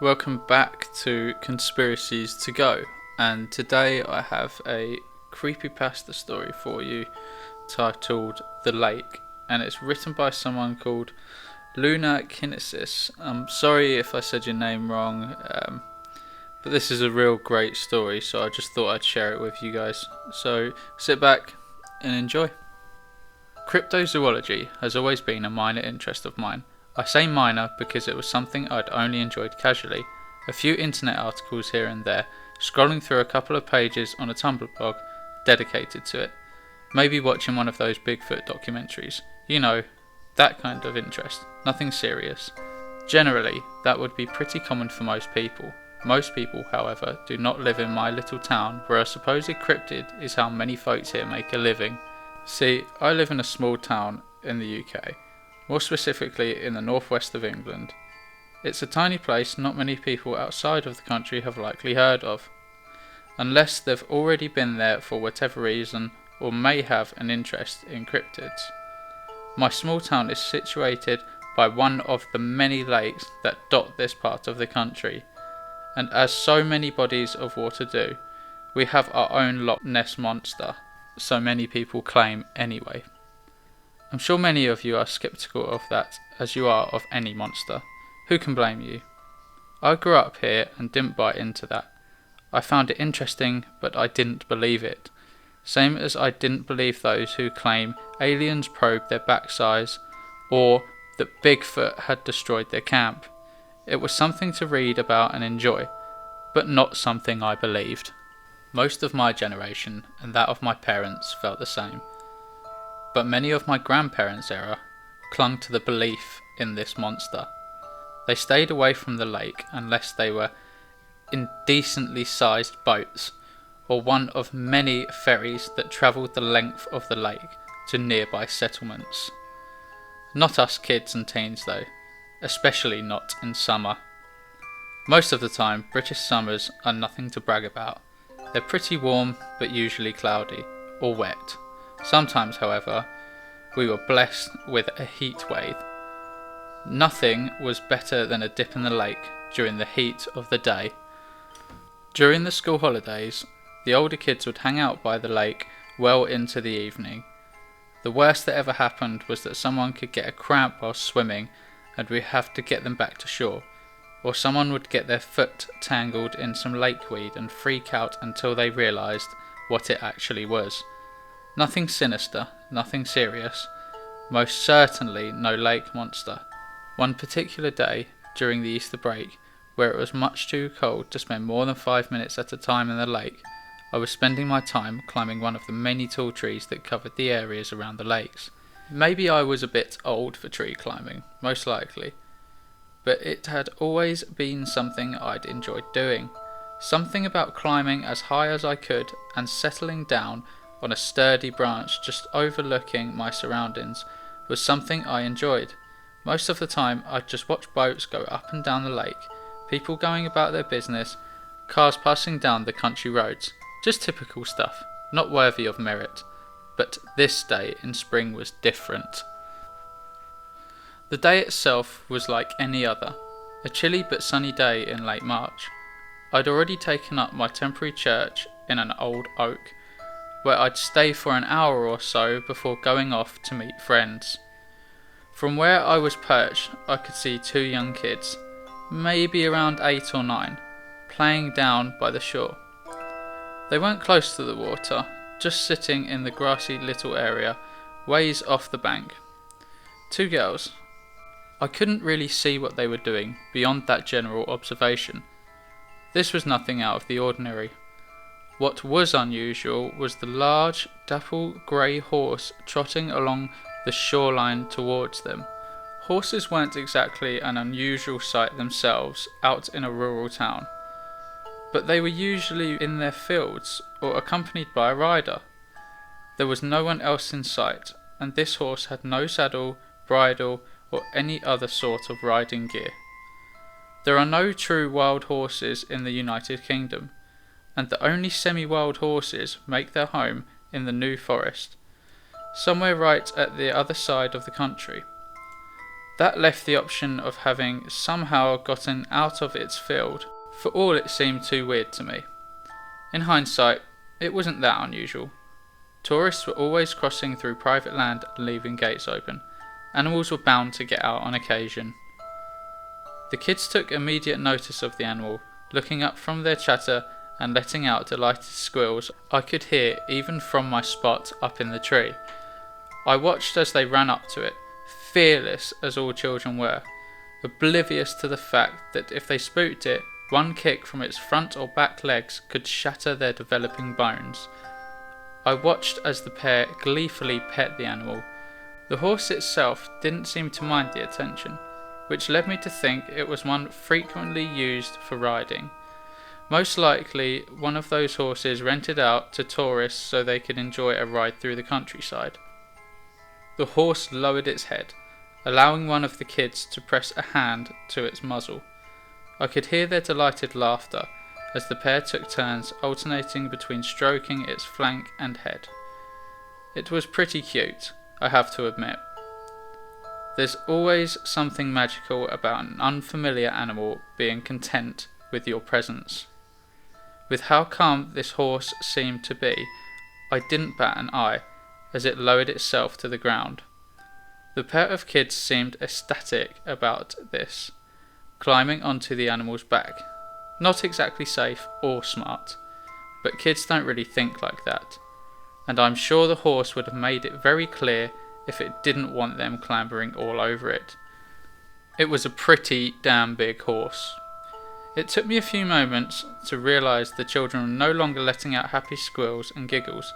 Welcome back to Conspiracies to Go, and today I have a creepypasta story for you titled The Lake, and it's written by someone called Luna Kinesis. I'm sorry if I said your name wrong, but this is a real great story, so I just thought I'd share it with you guys. So sit back and enjoy. Cryptozoology has always been a minor interest of mine. I say minor because it was something I'd only enjoyed casually, a few internet articles here and there, scrolling through a couple of pages on a Tumblr blog dedicated to it, maybe watching one of those Bigfoot documentaries, you know, that kind of interest, nothing serious. Generally, that would be pretty common for most people. Most people, however, do not live in my little town where a supposed cryptid is how many folks here make a living. See, I live in a small town in the UK. More specifically in the northwest of England. It's a tiny place not many people outside of the country have likely heard of, unless they've already been there for whatever reason or may have an interest in cryptids. My small town is situated by one of the many lakes that dot this part of the country, and as so many bodies of water do, we have our own Loch Ness monster, so many people claim anyway. I'm sure many of you are sceptical of that, as you are of any monster. Who can blame you? I grew up here and didn't buy into that. I found it interesting, but I didn't believe it. Same as I didn't believe those who claim aliens probed their backsides, or that Bigfoot had destroyed their camp. It was something to read about and enjoy, but not something I believed. Most of my generation, and that of my parents, felt the same. But many of my grandparents' era clung to the belief in this monster. They stayed away from the lake unless they were indecently sized boats, or one of many ferries that travelled the length of the lake to nearby settlements. Not us kids and teens though, especially not in summer. Most of the time, British summers are nothing to brag about. They're pretty warm, but usually cloudy, or wet. Sometimes, however, we were blessed with a heat wave. Nothing was better than a dip in the lake during the heat of the day. During the school holidays, the older kids would hang out by the lake well into the evening. The worst that ever happened was that someone could get a cramp while swimming and we'd have to get them back to shore, or someone would get their foot tangled in some lakeweed and freak out until they realised what it actually was. Nothing sinister, nothing serious, most certainly no lake monster. One particular day, during the Easter break, where it was much too cold to spend more than 5 minutes at a time in the lake, I was spending my time climbing one of the many tall trees that covered the areas around the lakes. Maybe I was a bit old for tree climbing, most likely, but it had always been something I'd enjoyed doing. Something about climbing as high as I could and settling down on a sturdy branch just overlooking my surroundings was something I enjoyed. Most of the time I'd just watch boats go up and down the lake, people going about their business, cars passing down the country roads, just typical stuff, not worthy of merit. But this day in spring was different. The day itself was like any other, a chilly but sunny day in late March. I'd already taken up my temporary church in an old oak, where I'd stay for an hour or so before going off to meet friends. From where I was perched, I could see two young kids, maybe around 8 or 9, playing down by the shore. They weren't close to the water, just sitting in the grassy little area, ways off the bank. Two girls. I couldn't really see what they were doing beyond that general observation. This was nothing out of the ordinary. What was unusual was the large, dapple grey horse trotting along the shoreline towards them. Horses weren't exactly an unusual sight themselves out in a rural town, but they were usually in their fields or accompanied by a rider. There was no one else in sight, and this horse had no saddle, bridle, or any other sort of riding gear. There are no true wild horses in the United Kingdom, and the only semi-wild horses make their home in the New Forest, somewhere right at the other side of the country. That left the option of having somehow gotten out of its field. For all it seemed too weird to me. In hindsight, it wasn't that unusual. Tourists were always crossing through private land and leaving gates open. Animals were bound to get out on occasion. The kids took immediate notice of the animal, looking up from their chatter and letting out delighted squeals I could hear even from my spot up in the tree. I watched as they ran up to it, fearless as all children were, oblivious to the fact that if they spooked it, one kick from its front or back legs could shatter their developing bones. I watched as the pair gleefully pet the animal. The horse itself didn't seem to mind the attention, which led me to think it was one frequently used for riding. Most likely one of those horses rented out to tourists so they could enjoy a ride through the countryside. The horse lowered its head, allowing one of the kids to press a hand to its muzzle. I could hear their delighted laughter as the pair took turns alternating between stroking its flank and head. It was pretty cute, I have to admit. There's always something magical about an unfamiliar animal being content with your presence. With how calm this horse seemed to be, I didn't bat an eye as it lowered itself to the ground. The pair of kids seemed ecstatic about this, climbing onto the animal's back. Not exactly safe or smart, but kids don't really think like that, and I'm sure the horse would have made it very clear if it didn't want them clambering all over it. It was a pretty damn big horse. It took me a few moments to realise the children were no longer letting out happy squeals and giggles,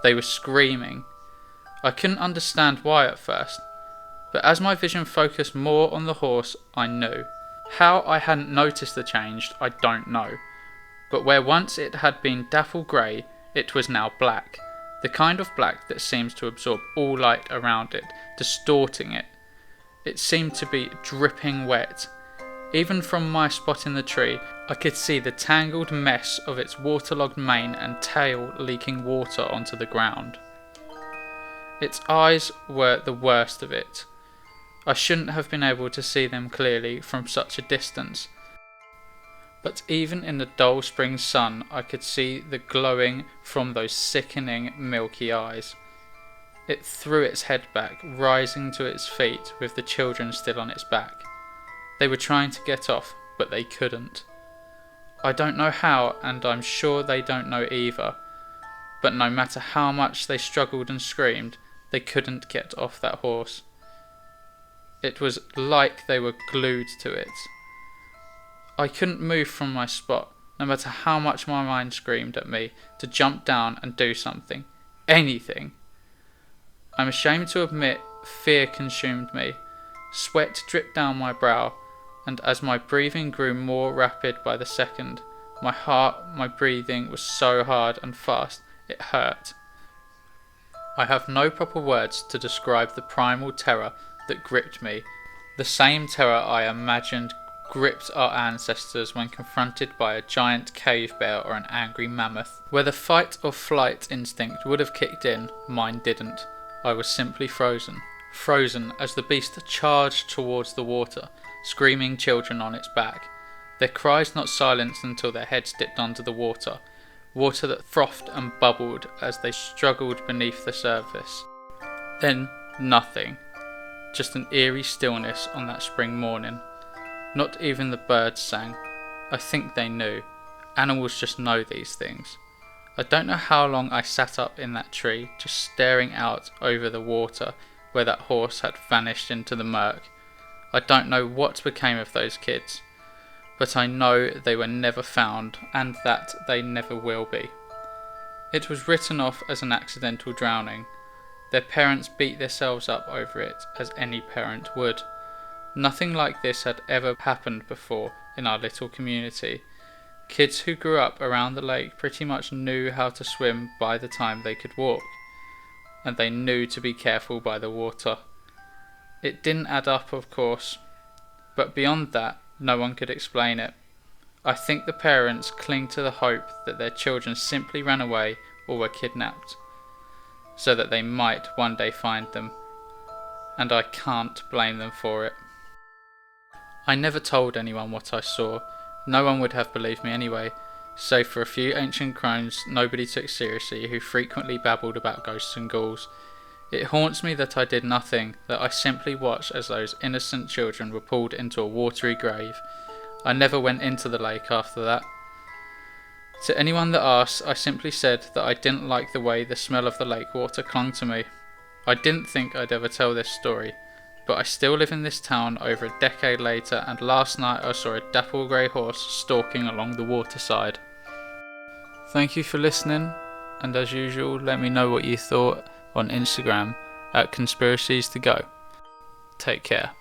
they were screaming. I couldn't understand why at first, but as my vision focused more on the horse, I knew. How I hadn't noticed the change, I don't know, but where once it had been dapple grey, it was now black, the kind of black that seems to absorb all light around it, distorting it. It seemed to be dripping wet. Even from my spot in the tree, I could see the tangled mess of its waterlogged mane and tail leaking water onto the ground. Its eyes were the worst of it. I shouldn't have been able to see them clearly from such a distance, but even in the dull spring sun I could see the glowing from those sickening milky eyes. It threw its head back, rising to its feet with the children still on its back. They were trying to get off, but they couldn't. I don't know how, and I'm sure they don't know either, but no matter how much they struggled and screamed, they couldn't get off that horse. It was like they were glued to it. I couldn't move from my spot, no matter how much my mind screamed at me to jump down and do something. Anything. I'm ashamed to admit fear consumed me. Sweat dripped down my brow, and as my breathing grew more rapid by the second, my heart, my breathing was so hard and fast, it hurt. I have no proper words to describe the primal terror that gripped me, the same terror I imagined gripped our ancestors when confronted by a giant cave bear or an angry mammoth. Where the fight or flight instinct would have kicked in, mine didn't. I was simply frozen. Frozen as the beast charged towards the water, screaming children on its back. Their cries not silenced until their heads dipped under the water that frothed and bubbled as they struggled beneath the surface. Then nothing. Just an eerie stillness on that spring morning. Not even the birds sang. I think they knew. Animals just know these things. I don't know how long I sat up in that tree, just staring out over the water where that horse had vanished into the murk. I don't know what became of those kids, but I know they were never found and that they never will be. It was written off as an accidental drowning. Their parents beat themselves up over it, as any parent would. Nothing like this had ever happened before in our little community. Kids who grew up around the lake pretty much knew how to swim by the time they could walk, and they knew to be careful by the water. It didn't add up, of course, but beyond that, no one could explain it. I think the parents cling to the hope that their children simply ran away or were kidnapped, so that they might one day find them. and I can't blame them for it. I never told anyone what I saw. No one would have believed me anyway, save for a few ancient crones nobody took seriously who frequently babbled about ghosts and ghouls. It haunts me that I did nothing, that I simply watched as those innocent children were pulled into a watery grave. I never went into the lake after that. To anyone that asked, I simply said that I didn't like the way the smell of the lake water clung to me. I didn't think I'd ever tell this story, but I still live in this town over a decade later, and last night I saw a dapple grey horse stalking along the waterside. Thank you for listening, and as usual, let me know what you thought on Instagram at Conspiracies to Go. Take care.